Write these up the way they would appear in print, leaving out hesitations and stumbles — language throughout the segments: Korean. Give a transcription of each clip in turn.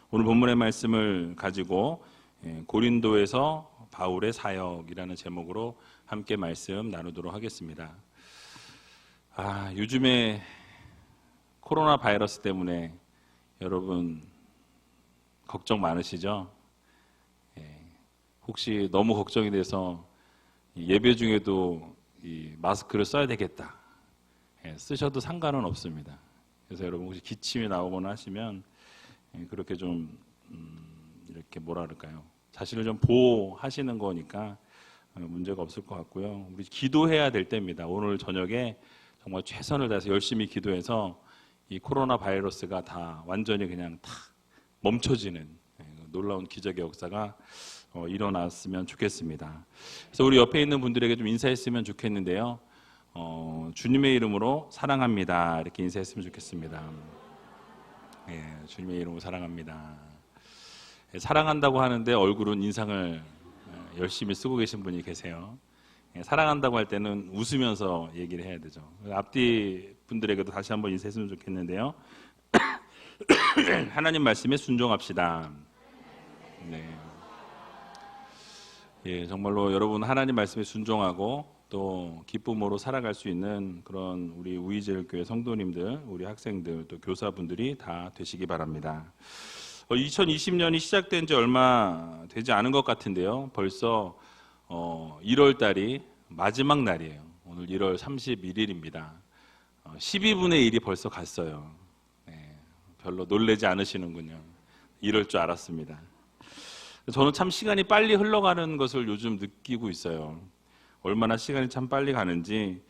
오늘 본문의 말씀을 가지고 고린도에서 바울의 사역이라는 제목으로 함께 말씀 나누도록 하겠습니다. 요즘에 코로나 바이러스 때문에 여러분 걱정 많으시죠? 혹시 너무 걱정이 돼서 예배 중에도 이 마스크를 써야 되겠다, 쓰셔도 상관은 없습니다. 그래서 여러분 혹시 기침이 나오거나 하시면 그렇게 좀 이렇게 뭐라 그럴까요? 자신을 좀 보호하시는 거니까 문제가 없을 것 같고요. 우리 기도해야 될 때입니다. 오늘 저녁에 정말 최선을 다해서 열심히 기도해서 이 코로나 바이러스가 다 완전히 그냥 다 멈춰지는 놀라운 기적의 역사가 일어났으면 좋겠습니다. 그래서 우리 옆에 있는 분들에게 좀 인사했으면 좋겠는데요. 주님의 이름으로 사랑합니다, 이렇게 인사했으면 좋겠습니다. 주님의 이름으로 사랑합니다. 사랑한다고 하는데 얼굴은 인상을 열심히 쓰고 계신 분이 계세요. 사랑한다고 할 때는 웃으면서 얘기를 해야 되죠. 앞뒤 분들에게도 다시 한번 인사했으면 좋겠는데요. 하나님 말씀에 순종합시다. 정말로 여러분 하나님 말씀에 순종하고 또 기쁨으로 살아갈 수 있는 그런 우리 우이제일교회 성도님들, 우리 학생들, 또 교사분들이 다 되시기 바랍니다. 2020년이 시작된 지 얼마 되지 않은 것 같은데요. 벌써 1월 달이 마지막 날이에요. 오늘 1월 31일입니다. 12분의 1이 벌써 갔어요. 별로 놀라지 않으시는군요. 이럴 줄 알았습니다. 저는 참 시간이 빨리 흘러가는 것을 요즘 느끼고 있어요. 얼마나 시간이 참 빨리 가는지,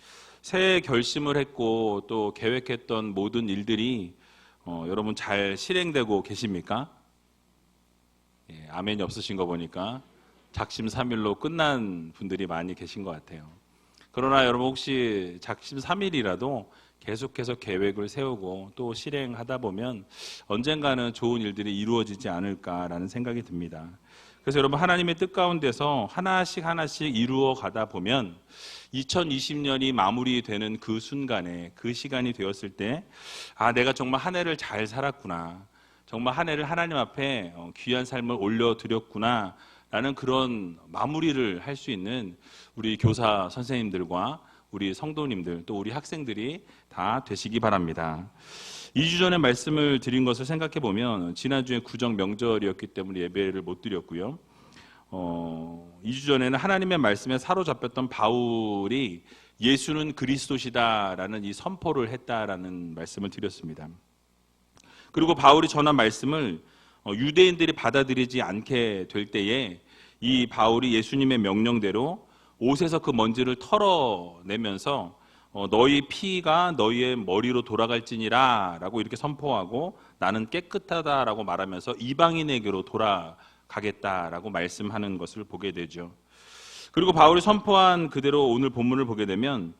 새해 결심을 했고 또 계획했던 모든 일들이 여러분 잘 실행되고 계십니까? 아멘이 없으신 거 보니까 작심삼일로 끝난 분들이 많이 계신 것 같아요. 그러나 여러분 혹시 작심삼일이라도 계속해서 계획을 세우고 또 실행하다 보면 언젠가는 좋은 일들이 이루어지지 않을까라는 생각이 듭니다. 그래서 여러분 하나님의 뜻 가운데서 하나씩 이루어 가다 보면 2020년이 마무리되는 그 순간에, 그 시간이 되었을 때 내가 정말 한 해를 잘 살았구나, 정말 한 해를 하나님 앞에 귀한 삶을 올려드렸구나 라는 그런 마무리를 할 수 있는 우리 교사 선생님들과 우리 성도님들, 또 우리 학생들이 다 되시기 바랍니다. 2주 전에 말씀을 드린 것을 생각해 보면 지난주에 구정 명절이었기 때문에 예배를 못 드렸고요. 2주 전에는 하나님의 말씀에 사로잡혔던 바울이 예수는 그리스도시다라는 이 선포를 했다라는 말씀을 드렸습니다. 그리고 바울이 전한 말씀을 유대인들이 받아들이지 않게 될 때에 이 바울이 예수님의 명령대로 옷에서 그 먼지를 털어내면서 너희 피가 너희의 머리로 돌아갈지니라 라고 이렇게 선포하고 나는 깨끗하다라고 말하면서 이방인에게로 돌아가겠다라고 말씀하는 것을 보게 되죠. 그리고 바울이 선포한 그대로 오늘 본문을 보게 되면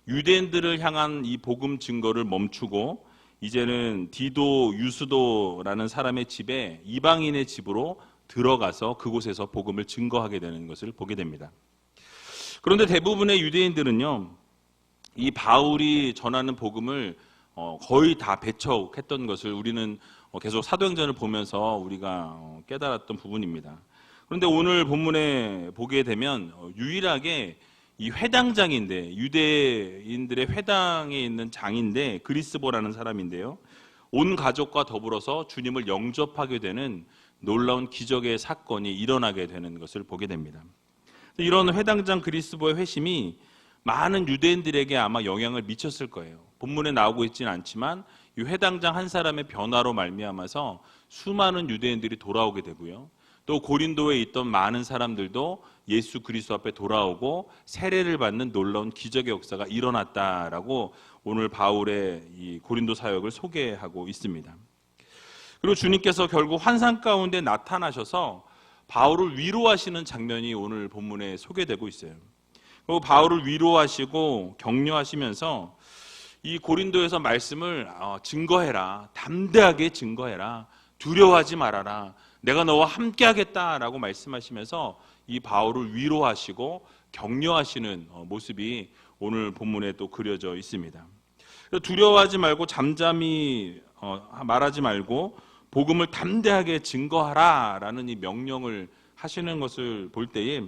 유대인들을 향한 이 복음 증거를 멈추고 이제는 디도, 유스도라는 사람의 집에 이방인의 집으로 들어가서 그곳에서 복음을 증거하게 되는 것을 보게 됩니다. 그런데 대부분의 유대인들은요, 이 바울이 전하는 복음을 거의 다 배척했던 것을 우리는 계속 사도행전을 보면서 우리가 깨달았던 부분입니다. 그런데 오늘 본문에 보게 되면 유일하게 이 회당장인데, 유대인들의 회당에 있는 장인데 그리스보라는 사람인데요, 온 가족과 더불어서 주님을 영접하게 되는 놀라운 기적의 사건이 일어나게 되는 것을 보게 됩니다. 이런 회당장 그리스보의 회심이 많은 유대인들에게 아마 영향을 미쳤을 거예요. 본문에 나오고 있지는 않지만 이 회당장 한 사람의 변화로 말미암아서 수많은 유대인들이 돌아오게 되고요. 또 고린도에 있던 많은 사람들도 예수 그리스도 앞에 돌아오고 세례를 받는 놀라운 기적의 역사가 일어났다라고 오늘 바울의 이 고린도 사역을 소개하고 있습니다. 그리고 주님께서 결국 환상 가운데 나타나셔서 바울을 위로하시는 장면이 오늘 본문에 소개되고 있어요. 그리고 바울을 위로하시고 격려하시면서 이 고린도에서 말씀을 증거해라, 담대하게 증거해라, 두려워하지 말아라, 내가 너와 함께 하겠다라고 말씀하시면서 이 바울을 위로하시고 격려하시는 모습이 오늘 본문에 또 그려져 있습니다. 두려워하지 말고 잠잠히 말하지 말고 복음을 담대하게 증거하라라는 이 명령을 하시는 것을 볼 때에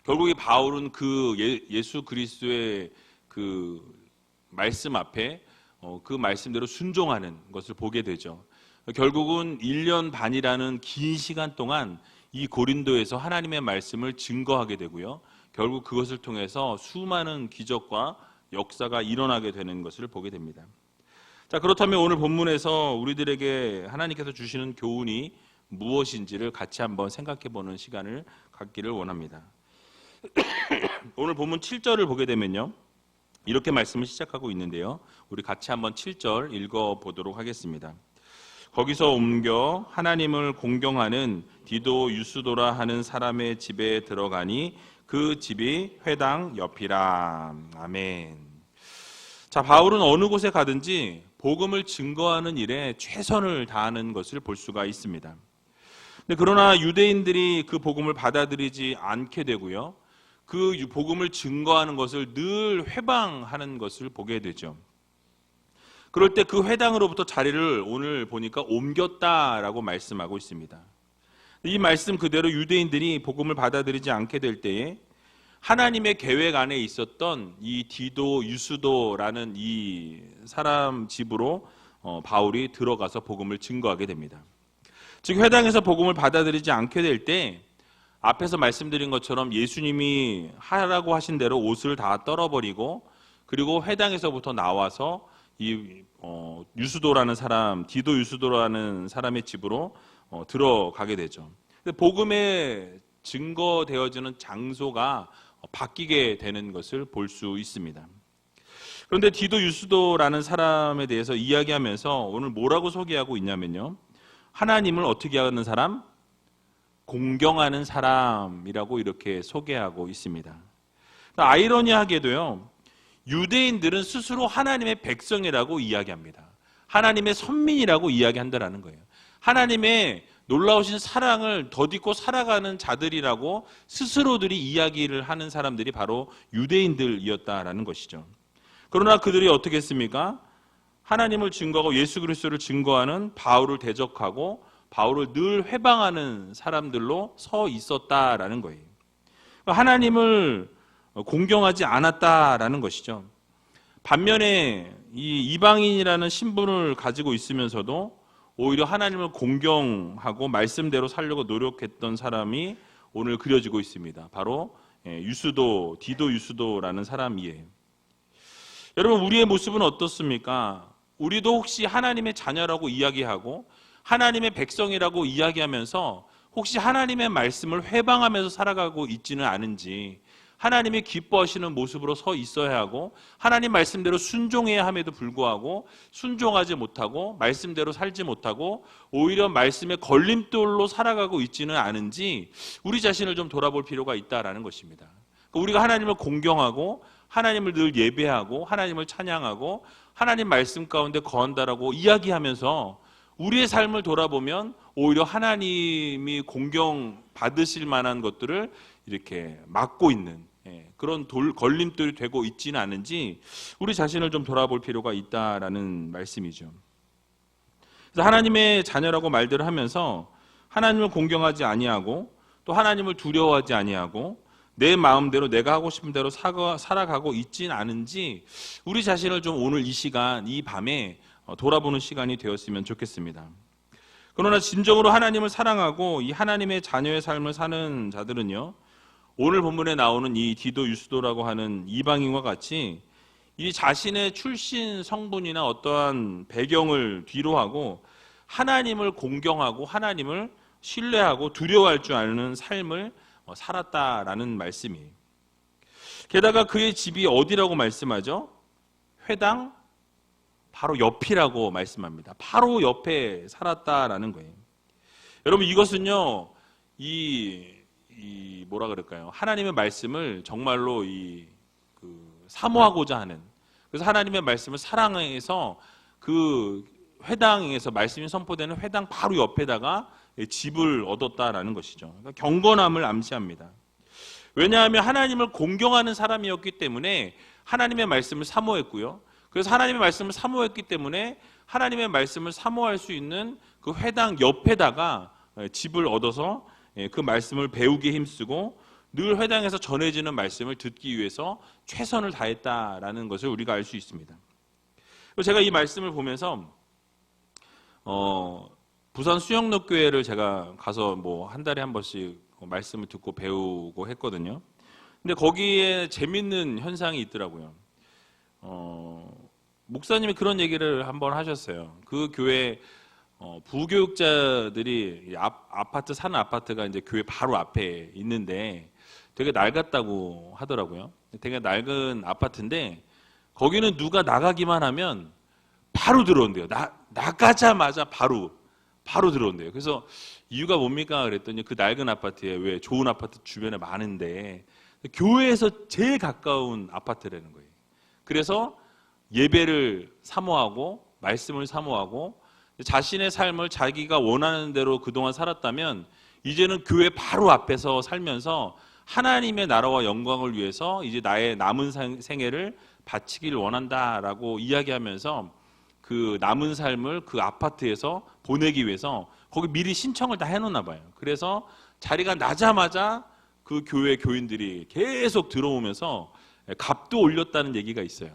결국 이 바울은 그 예수 그리스도의 그 말씀 앞에 그 말씀대로 순종하는 것을 보게 되죠. 결국은 1년 반이라는 긴 시간 동안 이 고린도에서 하나님의 말씀을 증거하게 되고요. 결국 그것을 통해서 수많은 기적과 역사가 일어나게 되는 것을 보게 됩니다. 자, 그렇다면 오늘 본문에서 우리들에게 하나님께서 주시는 교훈이 무엇인지를 같이 한번 생각해 보는 시간을 갖기를 원합니다. 오늘 본문 7절을 보게 되면요, 이렇게 말씀을 시작하고 있는데요, 우리 같이 한번 7절 읽어보도록 하겠습니다. 거기서 옮겨 하나님을 공경하는 디도 유스도라 하는 사람의 집에 들어가니 그 집이 회당 옆이라. 아멘. 자, 바울은 어느 곳에 가든지 복음을 증거하는 일에 최선을 다하는 것을 볼 수가 있습니다. 그러나 유대인들이 그 복음을 받아들이지 않게 되고요, 그 복음을 증거하는 것을 늘 회방하는 것을 보게 되죠. 그럴 때 그 회당으로부터 자리를 오늘 보니까 옮겼다라고 말씀하고 있습니다. 이 말씀 그대로 유대인들이 복음을 받아들이지 않게 될 때에 하나님의 계획 안에 있었던 이 디도 유스도라는 이 사람 집으로 바울이 들어가서 복음을 증거하게 됩니다. 즉, 회당에서 복음을 받아들이지 않게 될 때 앞에서 말씀드린 것처럼 예수님이 하라고 하신 대로 옷을 다 떨어버리고, 그리고 회당에서부터 나와서 이 유스도라는 사람, 디도 유스도라는 사람의 집으로 들어가게 되죠. 복음에 증거되어지는 장소가 바뀌게 되는 것을 볼 수 있습니다. 그런데 디도 유스도라는 사람에 대해서 이야기하면서 오늘 뭐라고 소개하고 있냐면요, 하나님을 어떻게 하는 사람? 공경하는 사람이라고 이렇게 소개하고 있습니다. 아이러니하게도요, 유대인들은 스스로 하나님의 백성이라고 이야기합니다. 하나님의 선민이라고 이야기한다는 거예요. 하나님의 놀라우신 사랑을 덧입고 살아가는 자들이라고 스스로들이 이야기를 하는 사람들이 바로 유대인들이었다라는 것이죠. 그러나 그들이 어떻게 했습니까? 하나님을 증거하고 예수 그리스도를 증거하는 바울을 대적하고 바울을 늘 회방하는 사람들로 서 있었다라는 거예요. 하나님을 공경하지 않았다라는 것이죠. 반면에 이 이방인이라는 신분을 가지고 있으면서도 오히려 하나님을 공경하고 말씀대로 살려고 노력했던 사람이 오늘 그려지고 있습니다. 바로 유스도, 디도 유스도라는 사람이에요. 여러분, 우리의 모습은 어떻습니까? 우리도 혹시 하나님의 자녀라고 이야기하고 하나님의 백성이라고 이야기하면서 혹시 하나님의 말씀을 회방하면서 살아가고 있지는 않은지, 하나님이 기뻐하시는 모습으로 서 있어야 하고 하나님 말씀대로 순종해야 함에도 불구하고 순종하지 못하고 말씀대로 살지 못하고 오히려 말씀의 걸림돌로 살아가고 있지는 않은지 우리 자신을 좀 돌아볼 필요가 있다라는 것입니다. 우리가 하나님을 공경하고 하나님을 늘 예배하고 하나님을 찬양하고 하나님 말씀 가운데 거한다라고 이야기하면서 우리의 삶을 돌아보면 오히려 하나님이 공경받으실 만한 것들을 이렇게 막고 있는 그런 걸림돌이 되고 있지는 않은지 우리 자신을 좀 돌아볼 필요가 있다라는 말씀이죠. 그래서 하나님의 자녀라고 말들을 하면서 하나님을 공경하지 아니하고 또 하나님을 두려워하지 아니하고 내 마음대로 내가 하고 싶은 대로 살아가고 있지는 않은지 우리 자신을 좀 오늘 이 시간, 이 밤에 돌아보는 시간이 되었으면 좋겠습니다. 그러나 진정으로 하나님을 사랑하고 이 하나님의 자녀의 삶을 사는 자들은요, 오늘 본문에 나오는 이 디도 유스도라고 하는 이방인과 같이 이 자신의 출신 성분이나 어떠한 배경을 뒤로하고 하나님을 공경하고 하나님을 신뢰하고 두려워할 줄 아는 삶을 살았다라는 말씀이에요. 게다가 그의 집이 어디라고 말씀하죠? 회당 바로 옆이라고 말씀합니다. 바로 옆에 살았다라는 거예요. 여러분, 이것은요, 뭐라 그럴까요? 하나님의 말씀을 정말로 사모하고자 하는, 그래서 하나님의 말씀을 사랑해서 그 회당에서 말씀이 선포되는 회당 바로 옆에다가 집을 얻었다라는 것이죠. 그러니까 경건함을 암시합니다. 왜냐하면 하나님을 공경하는 사람이었기 때문에 하나님의 말씀을 사모했고요. 그래서 하나님의 말씀을 사모했기 때문에 하나님의 말씀을 사모할 수 있는 그 회당 옆에다가 집을 얻어서 그 말씀을 배우기에 힘쓰고 늘 회당에서 전해지는 말씀을 듣기 위해서 최선을 다했다라는 것을 우리가 알 수 있습니다. 제가 이 말씀을 보면서 부산 수영록교회를 제가 가서 뭐 한 달에 한 번씩 말씀을 듣고 배우고 했거든요. 근데 거기에 재밌는 현상이 있더라고요. 목사님이 그런 얘기를 한번 하셨어요. 그 교회 부교육자들이 아파트 사는 아파트가 이제 교회 바로 앞에 있는데 되게 낡았다고 하더라고요. 되게 낡은 아파트인데 거기는 누가 나가기만 하면 바로 들어온대요. 나가자마자 바로 들어온대요. 그래서 이유가 뭡니까? 그랬더니 그 낡은 아파트에 왜 좋은 아파트 주변에 많은데 교회에서 제일 가까운 아파트라는 거예요. 그래서 예배를 사모하고 말씀을 사모하고 자신의 삶을 자기가 원하는 대로 그동안 살았다면 이제는 교회 바로 앞에서 살면서 하나님의 나라와 영광을 위해서 이제 나의 남은 생애를 바치길 원한다라고 이야기하면서 그 남은 삶을 그 아파트에서 보내기 위해서 거기 미리 신청을 다 해놓나 봐요. 그래서 자리가 나자마자 그 교회 교인들이 계속 들어오면서 값도 올렸다는 얘기가 있어요.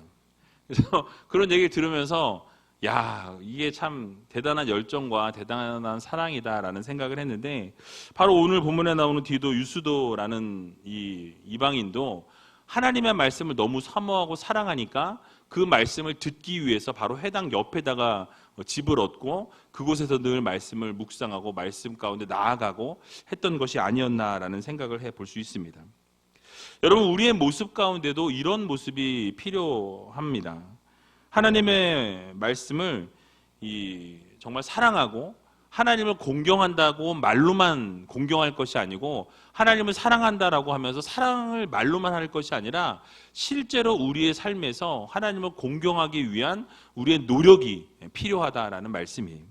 그래서 그런 얘기를 들으면서 야, 이게 참 대단한 열정과 대단한 사랑이다라는 생각을 했는데 바로 오늘 본문에 나오는 디도 유스도라는 이 이방인도 하나님의 말씀을 너무 사모하고 사랑하니까 그 말씀을 듣기 위해서 바로 회당 옆에다가 집을 얻고 그곳에서 늘 말씀을 묵상하고 말씀 가운데 나아가고 했던 것이 아니었나라는 생각을 해볼 수 있습니다. 여러분, 우리의 모습 가운데도 이런 모습이 필요합니다. 하나님의 말씀을 정말 사랑하고 하나님을 공경한다고 말로만 공경할 것이 아니고 하나님을 사랑한다라고 하면서 사랑을 말로만 할 것이 아니라 실제로 우리의 삶에서 하나님을 공경하기 위한 우리의 노력이 필요하다라는 말씀이에요.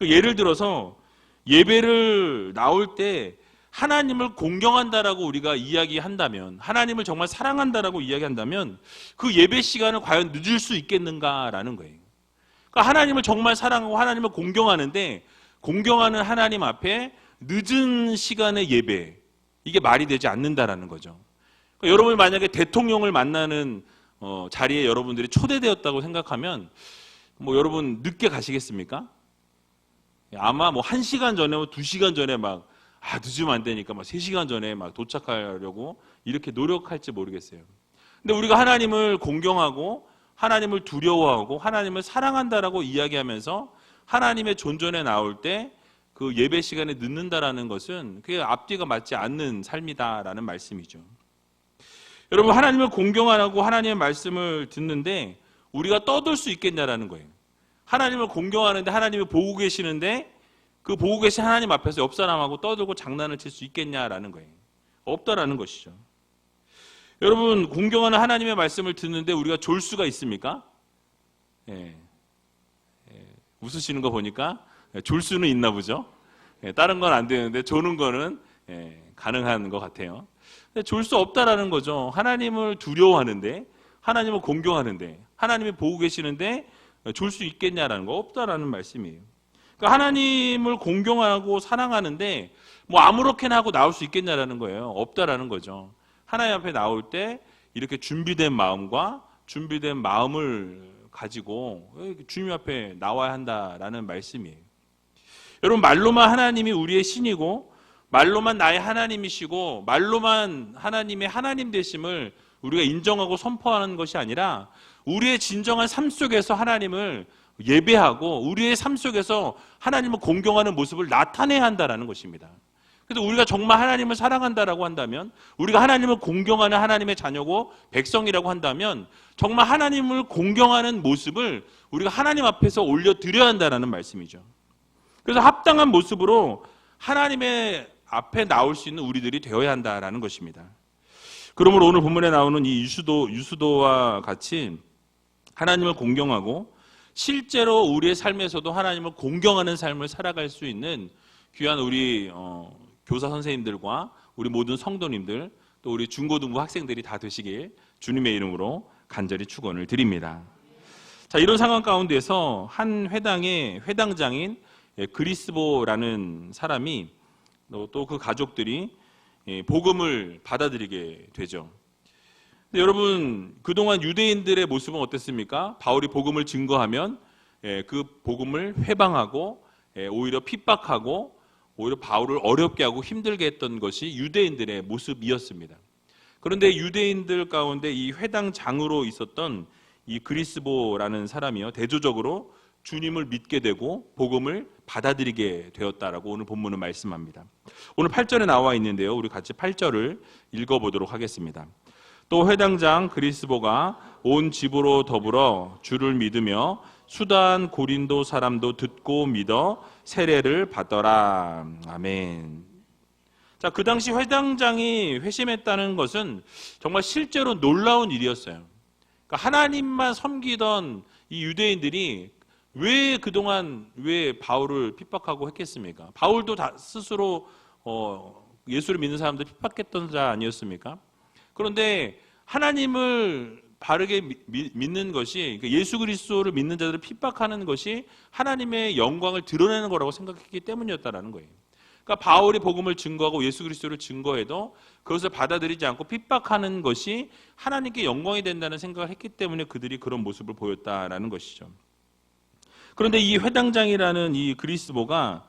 예를 들어서 예배를 나올 때 하나님을 공경한다라고 우리가 이야기한다면, 하나님을 정말 사랑한다라고 이야기한다면 그 예배 시간을 과연 늦을 수 있겠는가라는 거예요. 그러니까 하나님을 정말 사랑하고 하나님을 공경하는데 공경하는 하나님 앞에 늦은 시간의 예배, 이게 말이 되지 않는다라는 거죠. 그러니까 여러분이 만약에 대통령을 만나는 자리에 여러분들이 초대되었다고 생각하면 뭐 여러분 늦게 가시겠습니까? 아마 뭐 1시간 전에, 2시간 전에 막 늦으면 안 되니까 막 3시간 전에 막 도착하려고 이렇게 노력할지 모르겠어요. 근데 우리가 하나님을 공경하고 하나님을 두려워하고 하나님을 사랑한다라고 이야기하면서 하나님의 존전에 나올 때 그 예배 시간에 늦는다라는 것은 그게 앞뒤가 맞지 않는 삶이다라는 말씀이죠. 여러분, 하나님을 공경 안 하고 하나님의 말씀을 듣는데 우리가 떠들 수 있겠냐라는 거예요. 하나님을 공경하는데 하나님이 보고 계시는데 그 보고 계신 하나님 앞에서 옆 사람하고 떠들고 장난을 칠 수 있겠냐라는 거예요. 없다라는 것이죠. 여러분, 공경하는 하나님의 말씀을 듣는데 우리가 졸 수가 있습니까? 웃으시는 거 보니까 졸 수는 있나 보죠. 다른 건 안 되는데 조는 거는 가능한 것 같아요. 근데 졸 수 없다라는 거죠. 하나님을 두려워하는데, 하나님을 공경하는데, 하나님이 보고 계시는데 졸 수 있겠냐라는 거, 없다라는 말씀이에요. 그러니까 하나님을 공경하고 사랑하는데 뭐 아무렇게나 하고 나올 수 있겠냐라는 거예요. 없다라는 거죠. 하나님 앞에 나올 때 이렇게 준비된 마음과 준비된 마음을 가지고 주님 앞에 나와야 한다라는 말씀이에요. 여러분, 말로만 하나님이 우리의 신이고 말로만 나의 하나님이시고 말로만 하나님의 하나님 되심을 우리가 인정하고 선포하는 것이 아니라 우리의 진정한 삶 속에서 하나님을 예배하고 우리의 삶 속에서 하나님을 공경하는 모습을 나타내야 한다는 것입니다. 그래서 우리가 정말 하나님을 사랑한다라고 한다면, 우리가 하나님을 공경하는 하나님의 자녀고 백성이라고 한다면 정말 하나님을 공경하는 모습을 우리가 하나님 앞에서 올려드려야 한다는 말씀이죠. 그래서 합당한 모습으로 하나님의 앞에 나올 수 있는 우리들이 되어야 한다는 것입니다. 그러므로 오늘 본문에 나오는 이 유수도와 같이 하나님을 공경하고 실제로 우리의 삶에서도 하나님을 공경하는 삶을 살아갈 수 있는 귀한 우리 교사 선생님들과 우리 모든 성도님들, 또 우리 중고등부 학생들이 다 되시길 주님의 이름으로 간절히 축원을 드립니다. 자, 이런 상황 가운데서 한 회당의 회당장인 그리스보라는 사람이 또 그 가족들이 복음을 받아들이게 되죠. 근데 여러분, 그동안 유대인들의 모습은 어땠습니까? 바울이 복음을 증거하면 그 복음을 회방하고 오히려 핍박하고 오히려 바울을 어렵게 하고 힘들게 했던 것이 유대인들의 모습이었습니다. 그런데 유대인들 가운데 이 회당장으로 있었던 이 그리스보라는 사람이요, 대조적으로 주님을 믿게 되고 복음을 받아들이게 되었다라고 오늘 본문은 말씀합니다. 오늘 8절에 나와 있는데요, 우리 같이 8절을 읽어보도록 하겠습니다. 또 회당장 그리스보가 온 집으로 더불어 주를 믿으며 수단 고린도 사람도 듣고 믿어 세례를 받더라. 아멘. 자, 그 당시 회당장이 회심했다는 것은 정말 실제로 놀라운 일이었어요. 그러니까 하나님만 섬기던 이 유대인들이 왜 그동안 왜 바울을 핍박하고 했겠습니까? 바울도 스스로 예수를 믿는 사람들 핍박했던 자 아니었습니까? 그런데 하나님을 바르게 믿는 것이, 예수 그리스도를 믿는 자들을 핍박하는 것이 하나님의 영광을 드러내는 거라고 생각했기 때문이었다라는 거예요. 그러니까 바울이 복음을 증거하고 예수 그리스도를 증거해도 그것을 받아들이지 않고 핍박하는 것이 하나님께 영광이 된다는 생각을 했기 때문에 그들이 그런 모습을 보였다라는 것이죠. 그런데 이 회당장이라는 이 그리스보가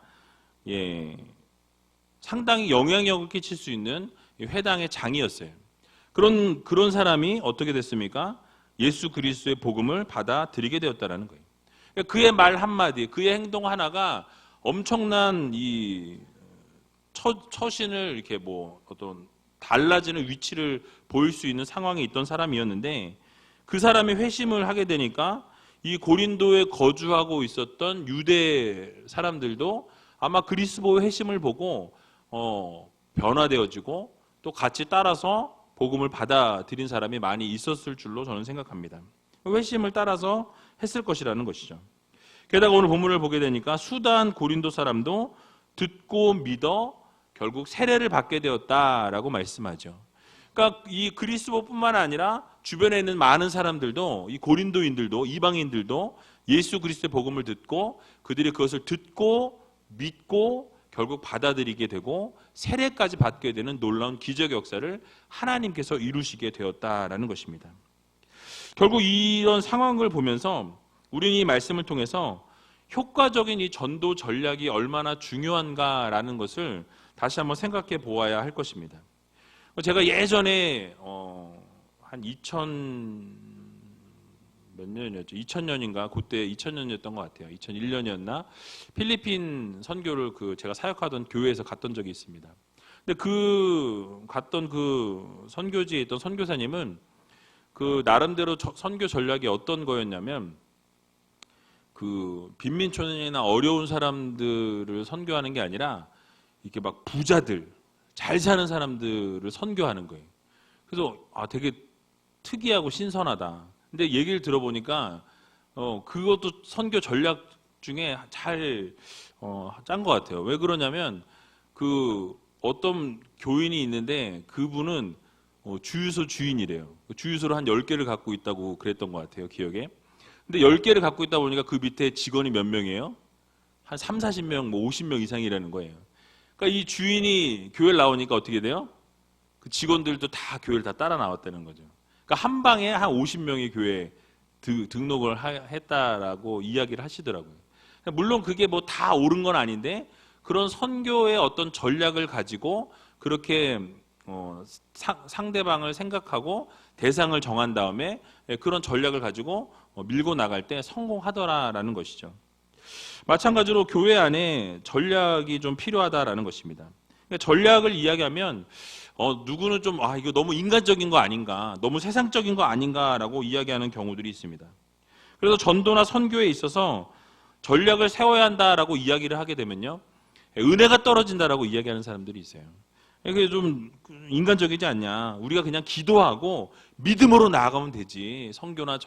상당히 영향력을 끼칠 수 있는 회당의 장이었어요. 그런 사람이 어떻게 됐습니까? 예수 그리스도의 복음을 받아들이게 되었다라는 거예요. 그의 말 한마디, 그의 행동 하나가 엄청난 이 처신을 이렇게 어떤 달라지는 위치를 보일 수 있는 상황에 있던 사람이었는데, 그 사람이 회심을 하게 되니까 이 고린도에 거주하고 있었던 유대 사람들도 아마 그리스도의 회심을 보고 변화되어지고 또 같이 따라서 복음을 받아들인 사람이 많이 있었을 줄로 저는 생각합니다. 회심을 따라서 했을 것이라는 것이죠. 게다가 오늘 본문을 보게 되니까 수단 고린도 사람도 듣고 믿어 결국 세례를 받게 되었다라고 말씀하죠. 그러니까 이 그리스도뿐만 아니라 주변에 있는 많은 사람들도, 이 고린도인들도, 이방인들도 예수 그리스도의 복음을 듣고 그들이 그것을 듣고 믿고 결국 받아들이게 되고 세례까지 받게 되는 놀라운 기적의 역사를 하나님께서 이루시게 되었다라는 것입니다. 결국 이런 상황을 보면서 우리는 이 말씀을 통해서 효과적인 이 전도 전략이 얼마나 중요한가라는 것을 다시 한번 생각해 보아야 할 것입니다. 제가 예전에 한 2000년인가 그때 2000년이었던 것 같아요. 2001년이었나 필리핀 선교를 제가 사역하던 교회에서 갔던 적이 있습니다. 근데 갔던 그 선교지에 있던 선교사님은 그 나름대로 선교 전략이 어떤 거였냐면, 그 빈민촌이나 어려운 사람들을 선교하는 게 아니라 이렇게 막 부자들, 잘 사는 사람들을 선교하는 거예요. 그래서 되게 특이하고 신선하다. 근데 얘기를 들어보니까 그것도 선교 전략 중에 잘 짠 것 같아요. 왜 그러냐면 어떤 교인이 있는데 그분은 주유소 주인이래요. 주유소를 한 10개를 갖고 있다고 그랬던 것 같아요, 기억에. 근데 10개를 갖고 있다 보니까 그 밑에 직원이 몇 명이에요? 한 3, 40명, 50명 이상이라는 거예요. 그러니까 이 주인이 교회를 나오니까 어떻게 돼요? 그 직원들도 다 교회를 다 따라 나왔다는 거죠. 그러니까 한 방에 한 50명이 교회에 등록을 했다라고 이야기를 하시더라고요. 물론 그게 다 옳은 건 아닌데, 그런 선교의 어떤 전략을 가지고 그렇게 상대방을 생각하고 대상을 정한 다음에 그런 전략을 가지고 밀고 나갈 때 성공하더라라는 것이죠. 마찬가지로 교회 안에 전략이 좀 필요하다라는 것입니다. 전략을 이야기하면 누구는 좀 이거 너무 인간적인 거 아닌가, 너무 세상적인 거 아닌가라고 이야기하는 경우들이 있습니다. 그래서 전도나 선교에 있어서 전략을 세워야 한다라고 이야기를 하게 되면요, 은혜가 떨어진다라고 이야기하는 사람들이 있어요. 이게 좀 인간적이지 않냐, 우리가 그냥 기도하고 믿음으로 나아가면 되지, 선교나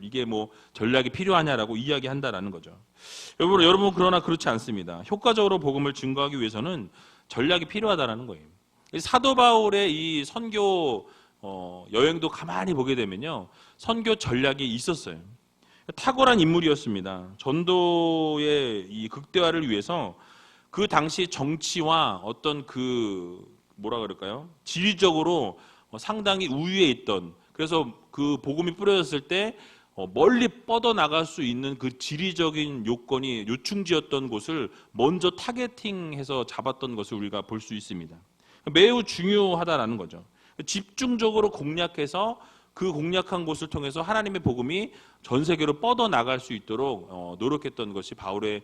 이게 전략이 필요하냐라고 이야기한다라는 거죠. 여러분 그러나 그렇지 않습니다. 효과적으로 복음을 증거하기 위해서는 전략이 필요하다라는 거예요. 사도 바울의 이 선교 여행도 가만히 보게 되면요, 선교 전략이 있었어요. 탁월한 인물이었습니다. 전도의 이 극대화를 위해서 그 당시 정치와 어떤 그 뭐라 그럴까요? 지리적으로 상당히 우위에 있던, 그래서 그 복음이 뿌려졌을 때 멀리 뻗어 나갈 수 있는 그 지리적인 요건이 요충지였던 곳을 먼저 타겟팅해서 잡았던 것을 우리가 볼 수 있습니다. 매우 중요하다라는 거죠. 집중적으로 공략해서 그 공략한 곳을 통해서 하나님의 복음이 전 세계로 뻗어 나갈 수 있도록 노력했던 것이 바울의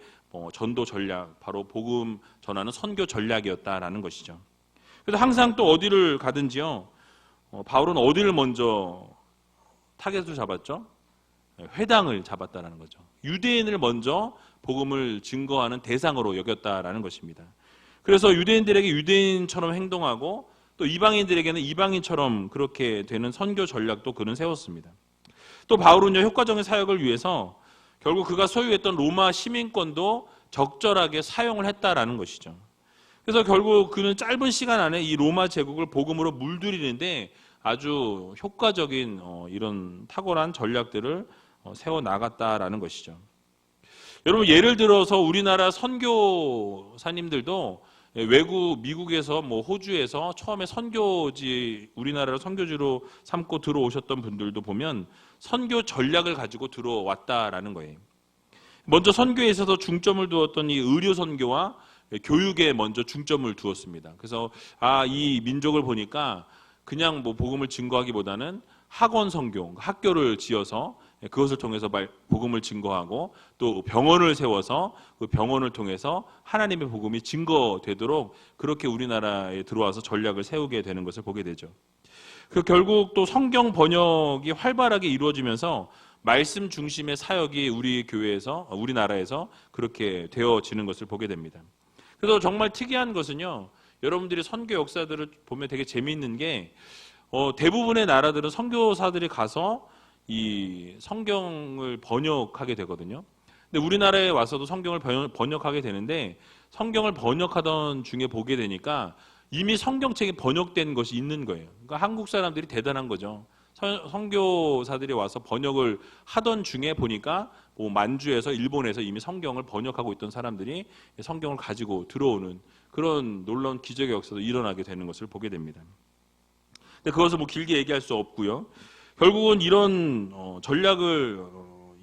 전도 전략, 바로 복음 전하는 선교 전략이었다라는 것이죠. 그래서 항상 또 어디를 가든지요, 바울은 어디를 먼저 타겟으로 잡았죠? 회당을 잡았다라는 거죠. 유대인을 먼저 복음을 증거하는 대상으로 여겼다라는 것입니다. 그래서 유대인들에게 유대인처럼 행동하고 또 이방인들에게는 이방인처럼 그렇게 되는 선교 전략도 그는 세웠습니다. 또 바울은요, 효과적인 사역을 위해서 결국 그가 소유했던 로마 시민권도 적절하게 사용을 했다라는 것이죠. 그래서 결국 그는 짧은 시간 안에 이 로마 제국을 복음으로 물들이는데 아주 효과적인 이런 탁월한 전략들을 세워 나갔다라는 것이죠. 여러분, 예를 들어서 우리나라 선교사님들도 외국 미국에서 호주에서 처음에 선교지, 우리나라를 선교지로 삼고 들어오셨던 분들도 보면 선교 전략을 가지고 들어왔다라는 거예요. 먼저 선교에 있어서 중점을 두었던 이 의료 선교와 교육에 먼저 중점을 두었습니다. 그래서 이 민족을 보니까 그냥 복음을 증거하기보다는 학원 선교, 학교를 지어서 그것을 통해서 복음을 증거하고 또 병원을 세워서 그 병원을 통해서 하나님의 복음이 증거되도록 그렇게 우리나라에 들어와서 전략을 세우게 되는 것을 보게 되죠. 그 결국 또 성경 번역이 활발하게 이루어지면서 말씀 중심의 사역이 우리 교회에서, 우리나라에서 그렇게 되어지는 것을 보게 됩니다. 그래서 정말 특이한 것은요, 여러분들이 선교 역사들을 보면 되게 재미있는 게 대부분의 나라들은 선교사들이 가서 이 성경을 번역하게 되거든요. 근데 우리나라에 와서도 성경을 번역하게 되는데 성경을 번역하던 중에 보게 되니까 이미 성경책이 번역된 것이 있는 거예요. 그러니까 한국 사람들이 대단한 거죠. 선교사들이 와서 번역을 하던 중에 보니까 만주에서 일본에서 이미 성경을 번역하고 있던 사람들이 성경을 가지고 들어오는 그런 놀라운 기적의 역사도 일어나게 되는 것을 보게 됩니다. 근데 그것을 길게 얘기할 수 없고요. 결국은 이런 전략을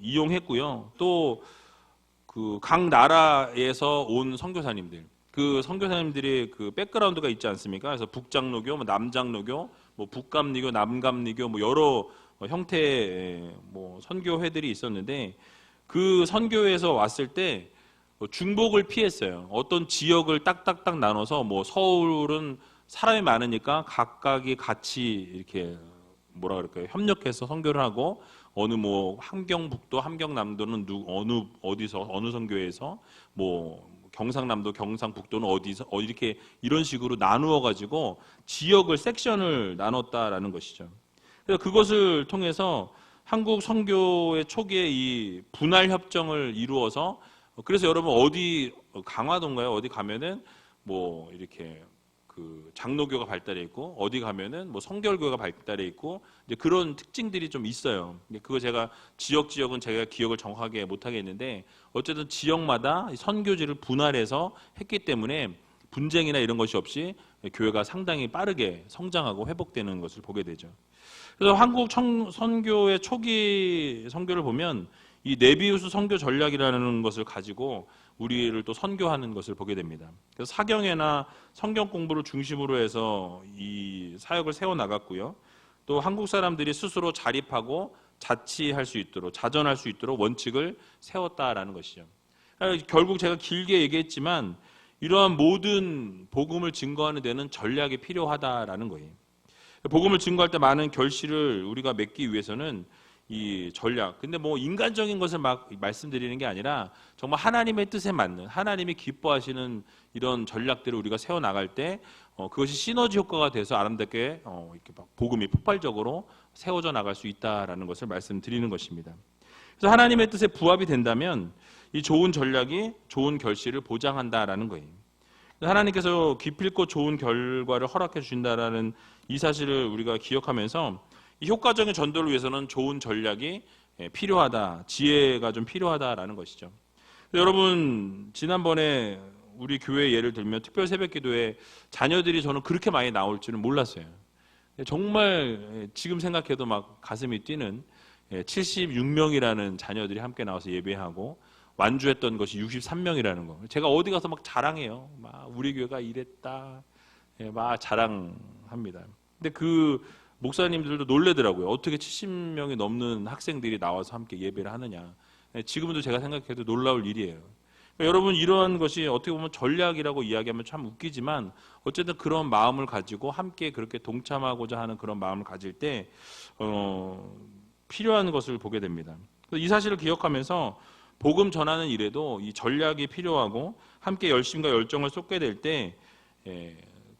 이용했고요. 또 그 각 나라에서 온 선교사님들, 그 선교사님들이 그 백그라운드가 있지 않습니까? 그래서 북장로교, 남장로교, 북감리교, 남감리교 여러 형태의 선교회들이 있었는데 그 선교회에서 왔을 때 중복을 피했어요. 어떤 지역을 딱딱딱 나눠서 서울은 사람이 많으니까 각각이 같이 이렇게 협력해서 선교를 하고 어느 함경북도, 함경남도는 어느 선교회에서 경상남도, 경상북도는 어디서 이렇게 이런 식으로 나누어 가지고 지역을 섹션을 나눴다라는 것이죠. 그래서 그것을 통해서 한국 선교의 초기에 이 분할 협정을 이루어서 그래서 여러분 어디 강화도인가요? 어디 가면은 이렇게 그 장로교가 발달해 있고 어디 가면은 성결교가 발달해 있고 이제 그런 특징들이 좀 있어요. 그거 제가 지역은 제가 기억을 정확하게 못 하겠는데 어쨌든 지역마다 선교지를 분할해서 했기 때문에 분쟁이나 이런 것이 없이 교회가 상당히 빠르게 성장하고 회복되는 것을 보게 되죠. 그래서 한국 선교의 초기 선교를 보면 이 네비우스 선교 전략이라는 것을 가지고 우리를 또 선교하는 것을 보게 됩니다. 그래서 사경회나 성경 공부를 중심으로 해서 이 사역을 세워 나갔고요. 또 한국 사람들이 스스로 자립하고 자치할 수 있도록, 자전할 수 있도록 원칙을 세웠다라는 것이죠. 결국 제가 길게 얘기했지만 이러한 모든 복음을 증거하는 데는 전략이 필요하다라는 거예요. 복음을 증거할 때 많은 결실을 우리가 맺기 위해서는 이 전략, 근데 인간적인 것을 말씀드리는 게 아니라 정말 하나님의 뜻에 맞는, 하나님이 기뻐하시는 이런 전략들을 우리가 세워나갈 때 그것이 시너지 효과가 돼서 아름답게 이렇게 복음이 폭발적으로 세워져 나갈 수 있다라는 것을 말씀드리는 것입니다. 그래서 하나님의 뜻에 부합이 된다면 이 좋은 전략이 좋은 결실을 보장한다라는 거예요. 하나님께서 기필코 좋은 결과를 허락해 주신다라는 이 사실을 우리가 기억하면서 이 효과적인 전도를 위해서는 좋은 전략이 필요하다, 지혜가 좀 필요하다라는 것이죠. 여러분, 지난번에 우리 교회 예를 들면 특별 새벽기도에 자녀들이 저는 그렇게 많이 나올 줄은 몰랐어요. 정말 지금 생각해도 막 가슴이 뛰는 76명이라는 자녀들이 함께 나와서 예배하고 완주했던 것이 63명이라는 거. 제가 어디 가서 막 자랑해요. 막 우리 교회가 이랬다, 막 자랑합니다. 근데 그 목사님들도 놀래더라고요. 어떻게 70명이 넘는 학생들이 나와서 함께 예배를 하느냐. 지금도 제가 생각해도 놀라울 일이에요. 그러니까 여러분, 이러한 것이 어떻게 보면 전략이라고 이야기하면 참 웃기지만 어쨌든 그런 마음을 가지고 함께 그렇게 동참하고자 하는 그런 마음을 가질 때 필요한 것을 보게 됩니다. 이 사실을 기억하면서 복음 전하는 일에도 이 전략이 필요하고 함께 열심과 열정을 쏟게 될 때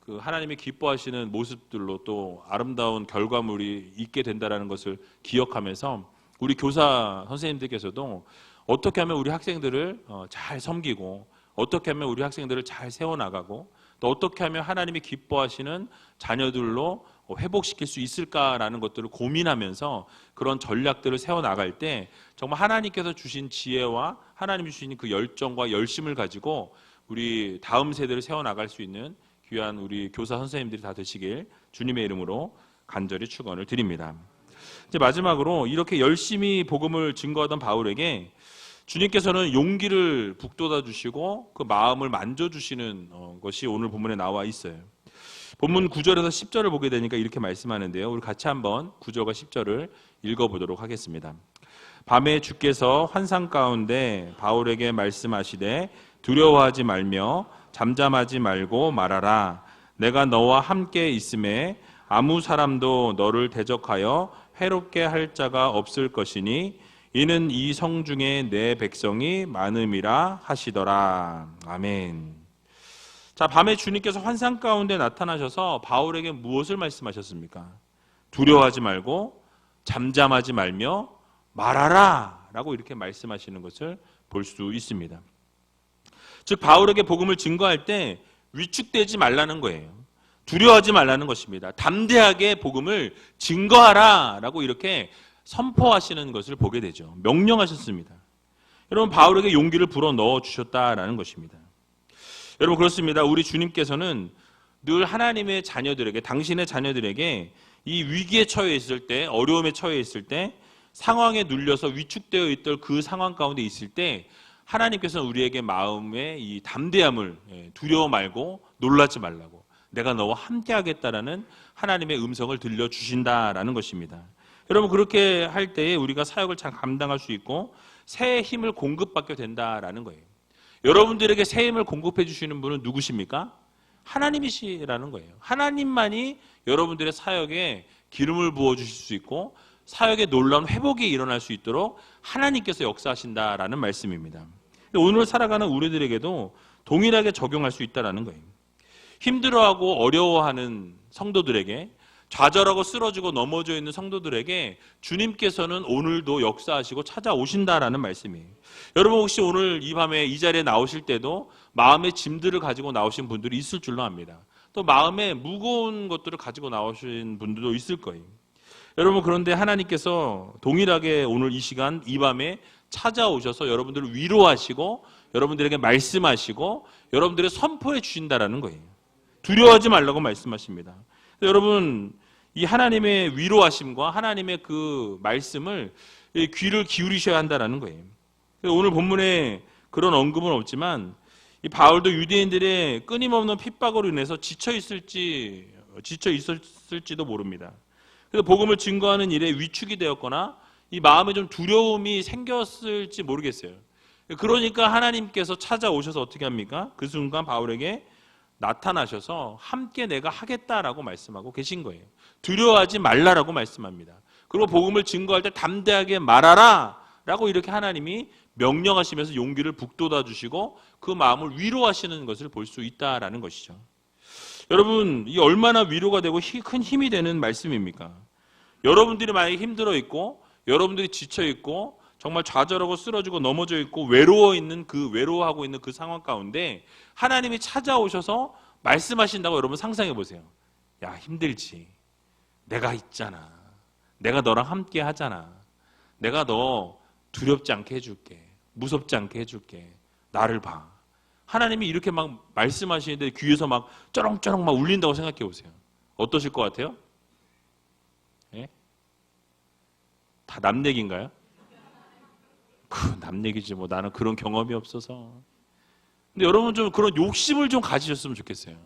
그 하나님이 기뻐하시는 모습들로 또 아름다운 결과물이 있게 된다는 것을 기억하면서 우리 교사 선생님들께서도 어떻게 하면 우리 학생들을 잘 섬기고 어떻게 하면 우리 학생들을 잘 세워나가고 또 어떻게 하면 하나님이 기뻐하시는 자녀들로 회복시킬 수 있을까라는 것들을 고민하면서 그런 전략들을 세워나갈 때 정말 하나님께서 주신 지혜와 하나님이 주신 그 열정과 열심을 가지고 우리 다음 세대를 세워나갈 수 있는 귀한 우리 교사 선생님들이 다 되시길 주님의 이름으로 간절히 축원을 드립니다. 이제 마지막으로 이렇게 열심히 복음을 증거하던 바울에게 주님께서는 용기를 북돋아 주시고 그 마음을 만져주시는 것이 오늘 본문에 나와 있어요. 본문 9절에서 10절을 보게 되니까 이렇게 말씀하는데요. 우리 같이 한번 9절과 10절을 읽어보도록 하겠습니다. 밤에 주께서 환상 가운데 바울에게 말씀하시되 두려워하지 말며 잠잠하지 말고 말하라. 내가 너와 함께 있음에 아무 사람도 너를 대적하여 해롭게 할 자가 없을 것이니 이는 이 성 중에 내 백성이 많음이라 하시더라. 아멘. 자, 밤에 주님께서 환상 가운데 나타나셔서 바울에게 무엇을 말씀하셨습니까? 두려워하지 말고 잠잠하지 말며 말하라 라고 이렇게 말씀하시는 것을 볼 수 있습니다. 즉 바울에게 복음을 증거할 때 위축되지 말라는 거예요. 두려워하지 말라는 것입니다. 담대하게 복음을 증거하라 라고 이렇게 선포하시는 것을 보게 되죠. 명령하셨습니다. 여러분, 바울에게 용기를 불어넣어 주셨다라는 것입니다. 여러분, 그렇습니다. 우리 주님께서는 늘 하나님의 자녀들에게, 당신의 자녀들에게 이 위기에 처해 있을 때, 어려움에 처해 있을 때, 상황에 눌려서 위축되어 있던 그 상황 가운데 있을 때 하나님께서는 우리에게 마음의 이 담대함을, 두려워 말고 놀라지 말라고, 내가 너와 함께 하겠다라는 하나님의 음성을 들려주신다라는 것입니다. 여러분, 그렇게 할 때에 우리가 사역을 잘 감당할 수 있고 새 힘을 공급받게 된다라는 거예요. 여러분들에게 새 힘을 공급해 주시는 분은 누구십니까? 하나님이시라는 거예요. 하나님만이 여러분들의 사역에 기름을 부어 주실 수 있고 사역에 놀라운 회복이 일어날 수 있도록 하나님께서 역사하신다라는 말씀입니다. 오늘 살아가는 우리들에게도 동일하게 적용할 수 있다라는 거예요. 힘들어하고 어려워하는 성도들에게, 좌절하고 쓰러지고 넘어져 있는 성도들에게 주님께서는 오늘도 역사하시고 찾아오신다라는 말씀이에요. 여러분, 혹시 오늘 이 밤에 이 자리에 나오실 때도 마음의 짐들을 가지고 나오신 분들이 있을 줄로 압니다. 또 마음에 무거운 것들을 가지고 나오신 분들도 있을 거예요. 여러분, 그런데 하나님께서 동일하게 오늘 이 시간 이 밤에 찾아오셔서 여러분들을 위로하시고 여러분들에게 말씀하시고 여러분들의 선포해 주신다라는 거예요. 두려워하지 말라고 말씀하십니다. 여러분, 이 하나님의 위로하심과 하나님의 그 말씀을 귀를 기울이셔야 한다라는 거예요. 오늘 본문에 그런 언급은 없지만 이 바울도 유대인들의 끊임없는 핍박으로 인해서 지쳐 있었을지도 모릅니다. 그래서 복음을 증거하는 일에 위축이 되었거나 이 마음에 좀 두려움이 생겼을지 모르겠어요. 그러니까 하나님께서 찾아오셔서 어떻게 합니까? 그 순간 바울에게 나타나셔서 함께 내가 하겠다라고 말씀하고 계신 거예요. 두려워하지 말라라고 말씀합니다. 그리고 복음을 증거할 때 담대하게 말하라 라고 이렇게 하나님이 명령하시면서 용기를 북돋아 주시고 그 마음을 위로하시는 것을 볼 수 있다라는 것이죠. 여러분, 이 얼마나 위로가 되고 큰 힘이 되는 말씀입니까? 여러분들이 만약에 힘들어 있고 여러분들이 지쳐 있고 정말 좌절하고 쓰러지고 넘어져 있고 외로워하고 있는 그 상황 가운데 하나님이 찾아오셔서 말씀하신다고 여러분 상상해 보세요. 야, 힘들지. 내가 있잖아. 내가 너랑 함께 하잖아. 내가 너 두렵지 않게 해줄게. 무섭지 않게 해줄게. 나를 봐. 하나님이 이렇게 막 말씀하시는데 귀에서 막 쩌렁쩌렁 막 울린다고 생각해 보세요. 어떠실 것 같아요? 예? 다 남 얘기인가요? 남 얘기지 뭐. 나는 그런 경험이 없어서. 근데 여러분 좀 그런 욕심을 좀 가지셨으면 좋겠어요.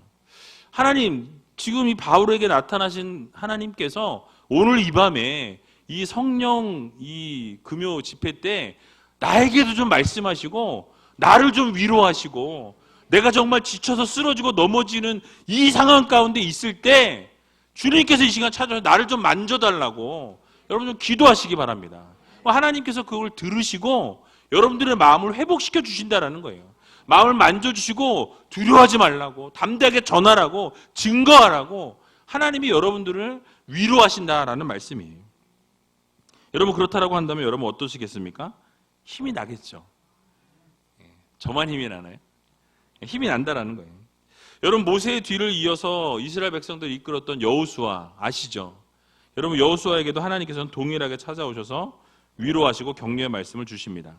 하나님, 지금 이 바울에게 나타나신 하나님께서 오늘 이 밤에 이 성령 이 금요 집회 때 나에게도 좀 말씀하시고 나를 좀 위로하시고 내가 정말 지쳐서 쓰러지고 넘어지는 이 상황 가운데 있을 때 주님께서 이 시간 찾아서 나를 좀 만져달라고 여러분 좀 기도하시기 바랍니다. 하나님께서 그걸 들으시고 여러분들의 마음을 회복시켜 주신다라는 거예요. 마음을 만져주시고 두려워하지 말라고, 담대하게 전하라고, 증거하라고 하나님이 여러분들을 위로하신다라는 말씀이에요. 여러분 그렇다라고 한다면 여러분 어떠시겠습니까? 힘이 나겠죠. 저만 힘이 나나요? 힘이 난다라는 거예요. 여러분 모세의 뒤를 이어서 이스라엘 백성들을 이끌었던 여호수아 아시죠? 여러분 여호수아에게도 하나님께서는 동일하게 찾아오셔서 위로하시고 격려의 말씀을 주십니다.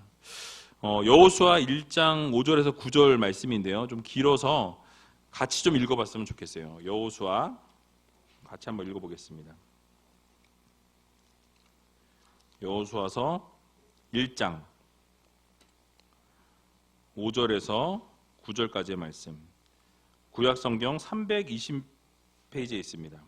여호수아 1장 5절에서 9절 말씀인데요. 좀 길어서 같이 좀 읽어봤으면 좋겠어요. 여호수아 같이 한번 읽어보겠습니다. 여호수아서 1장 5절에서 9절까지의 말씀. 구약성경 320페이지에 있습니다.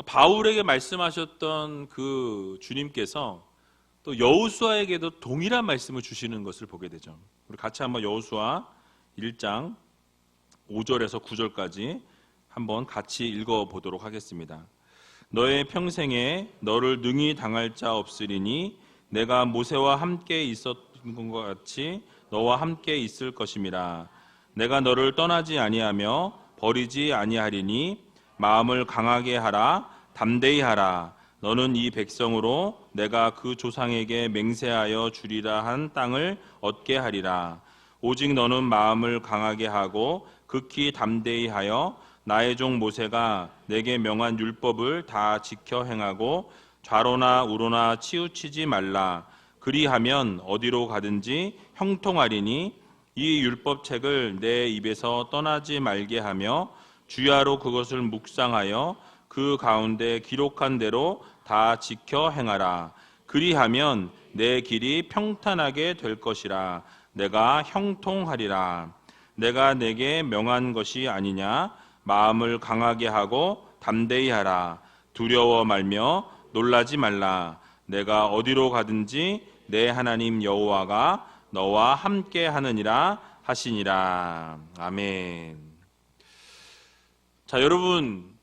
바울에게 말씀하셨던 그 주님께서 또 여호수아에게도 동일한 말씀을 주시는 것을 보게 되죠. 우리 같이 한번 여호수아 1장 5절에서 9절까지 한번 같이 읽어보도록 하겠습니다. 너의 평생에 너를 능히 당할 자 없으리니 내가 모세와 함께 있었던 것 같이 너와 함께 있을 것임이라. 내가 너를 떠나지 아니하며 버리지 아니하리니 마음을 강하게 하라, 담대히 하라. 너는 이 백성으로 내가 그 조상에게 맹세하여 주리라 한 땅을 얻게 하리라. 오직 너는 마음을 강하게 하고 극히 담대히 하여 나의 종 모세가 내게 명한 율법을 다 지켜 행하고 좌로나 우로나 치우치지 말라. 그리하면 어디로 가든지 형통하리니 이 율법책을 내 입에서 떠나지 말게 하며 주야로 그것을 묵상하여 그 가운데 기록한 대로 다 지켜 행하라. 그리하면 내 길이 평탄하게 될 것이라. 내가 형통하리라. 내가 내게 명한 것이 아니냐. 마음을 강하게 하고 담대히 하라. 두려워 말며 놀라지 말라. 내가 어디로 가든지 내 하나님 여호와가 너와 함께 하느니라 하시니라. 아멘. 자, 여러분,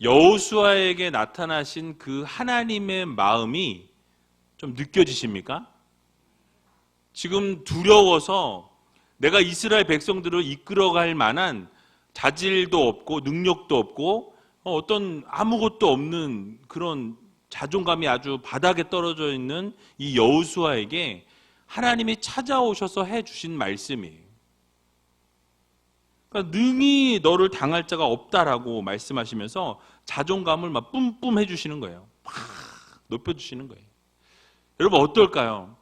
여호수아에게 나타나신 그 하나님의 마음이 좀 느껴지십니까? 지금 두려워서 내가 이스라엘 백성들을 이끌어갈 만한 자질도 없고 능력도 없고 어떤 아무것도 없는 그런 자존감이 아주 바닥에 떨어져 있는 이 여호수아에게 하나님이 찾아오셔서 해주신 말씀이에요. 그러니까 능히 너를 당할 자가 없다라고 말씀하시면서 자존감을 막 뿜뿜 해주시는 거예요. 막 높여주시는 거예요. 여러분 어떨까요?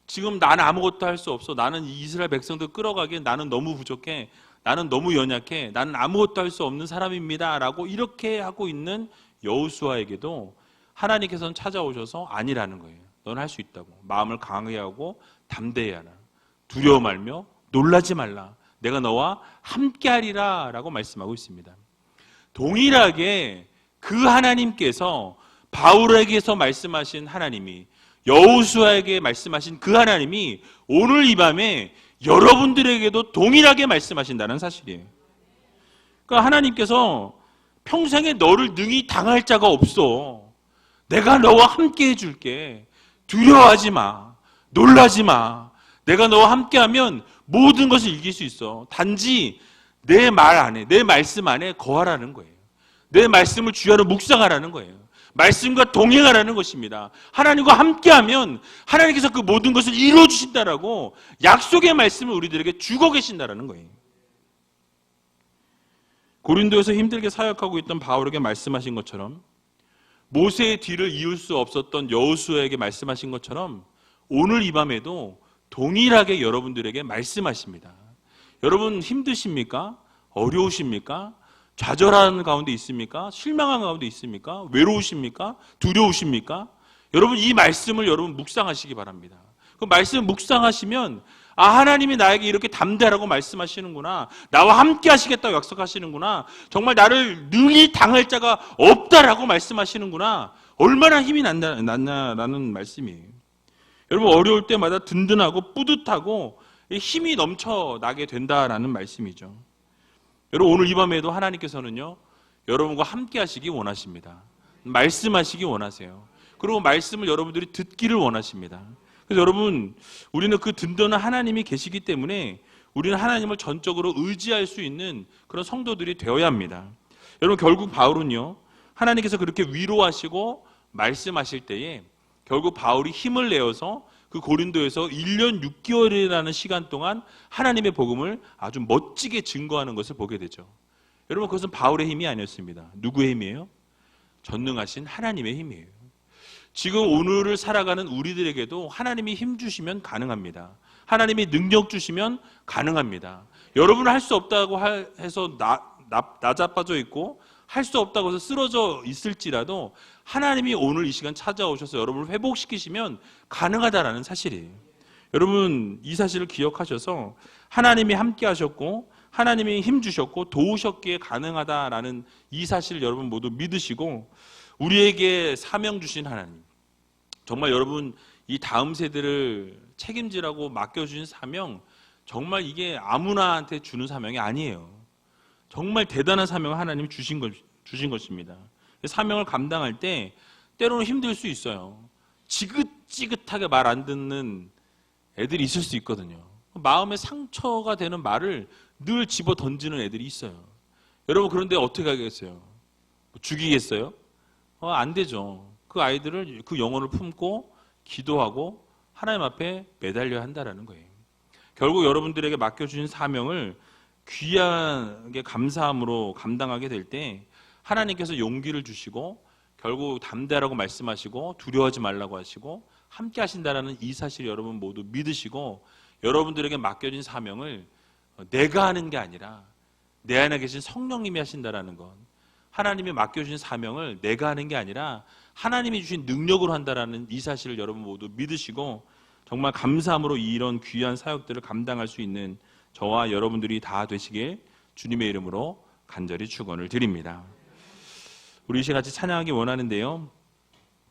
지금 나는 아무것도 할 수 없어. 나는 이스라엘 백성들 끌어가기엔 나는 너무 부족해. 나는 너무 연약해. 나는 아무것도 할 수 없는 사람입니다. 라고 이렇게 하고 있는 여호수아에게도 하나님께서는 찾아오셔서 아니라는 거예요. 넌 할 수 있다고. 마음을 강하게 하고 담대히 하라. 두려워 말며 놀라지 말라. 내가 너와 함께하리라 라고 말씀하고 있습니다. 동일하게 그 하나님께서 바울에게서 말씀하신 하나님이 여호수아에게 말씀하신 그 하나님이 오늘 이 밤에 여러분들에게도 동일하게 말씀하신다는 사실이에요. 그러니까 하나님께서 평생에 너를 능히 당할 자가 없어. 내가 너와 함께 해줄게. 두려워하지 마. 놀라지 마. 내가 너와 함께하면 모든 것을 이길 수 있어. 단지 내 말 안에, 내 말씀 안에 거하라는 거예요. 내 말씀을 주야로 묵상하라는 거예요. 말씀과 동행하라는 것입니다. 하나님과 함께하면 하나님께서 그 모든 것을 이루어주신다라고 약속의 말씀을 우리들에게 주고 계신다라는 거예요. 고린도에서 힘들게 사역하고 있던 바울에게 말씀하신 것처럼 모세의 뒤를 이을 수 없었던 여호수아에게 말씀하신 것처럼 오늘 이 밤에도 동일하게 여러분들에게 말씀하십니다. 여러분 힘드십니까? 어려우십니까? 좌절하는 가운데 있습니까? 실망한 가운데 있습니까? 외로우십니까? 두려우십니까? 여러분 이 말씀을 여러분 묵상하시기 바랍니다. 그 말씀 묵상하시면 하나님이 나에게 이렇게 담대하라고 말씀하시는구나. 나와 함께 하시겠다고 약속하시는구나. 정말 나를 능히 당할 자가 없다라고 말씀하시는구나. 얼마나 힘이 났나라는 말씀이에요. 여러분 어려울 때마다 든든하고 뿌듯하고 힘이 넘쳐나게 된다라는 말씀이죠. 여러분 오늘 이 밤에도 하나님께서는요 여러분과 함께 하시기 원하십니다. 말씀하시기 원하세요. 그리고 말씀을 여러분들이 듣기를 원하십니다. 그래서 여러분 우리는 그 든든한 하나님이 계시기 때문에 우리는 하나님을 전적으로 의지할 수 있는 그런 성도들이 되어야 합니다. 여러분 결국 바울은요 하나님께서 그렇게 위로하시고 말씀하실 때에 결국 바울이 힘을 내어서 그 고린도에서 1년 6개월이라는 시간 동안 하나님의 복음을 아주 멋지게 증거하는 것을 보게 되죠. 여러분 그것은 바울의 힘이 아니었습니다. 누구의 힘이에요? 전능하신 하나님의 힘이에요. 지금 오늘을 살아가는 우리들에게도 하나님이 힘 주시면 가능합니다. 하나님이 능력 주시면 가능합니다. 여러분은 할 수 없다고 해서 나자빠져 있고 할 수 없다고 해서 쓰러져 있을지라도 하나님이 오늘 이 시간 찾아오셔서 여러분을 회복시키시면 가능하다라는 사실이에요. 여러분 이 사실을 기억하셔서 하나님이 함께 하셨고 하나님이 힘 주셨고 도우셨기에 가능하다라는 이 사실을 여러분 모두 믿으시고 우리에게 사명 주신 하나님, 정말 여러분 이 다음 세대를 책임지라고 맡겨주신 사명, 정말 이게 아무나한테 주는 사명이 아니에요. 정말 대단한 사명을 하나님이 주신 것입니다. 사명을 감당할 때 때로는 힘들 수 있어요. 지긋지긋하게 말 안 듣는 애들이 있을 수 있거든요. 마음에 상처가 되는 말을 늘 집어 던지는 애들이 있어요. 여러분 그런데 어떻게 하겠어요? 죽이겠어요? 안 되죠. 그 아이들을 그 영혼을 품고 기도하고 하나님 앞에 매달려야 한다라는 거예요. 결국 여러분들에게 맡겨주신 사명을 귀하게 감사함으로 감당하게 될 때 하나님께서 용기를 주시고 결국 담대하라고 말씀하시고 두려워하지 말라고 하시고 함께 하신다라는 이 사실을 여러분 모두 믿으시고 여러분들에게 맡겨진 사명을 내가 하는 게 아니라 내 안에 계신 성령님이 하신다라는 것, 하나님이 맡겨주신 사명을 내가 하는 게 아니라 하나님이 주신 능력으로 한다라는 이 사실을 여러분 모두 믿으시고 정말 감사함으로 이런 귀한 사역들을 감당할 수 있는 저와 여러분들이 다 되시길 주님의 이름으로 간절히 축원을 드립니다. 우리 이 시간 같이 찬양하기 원하는데요.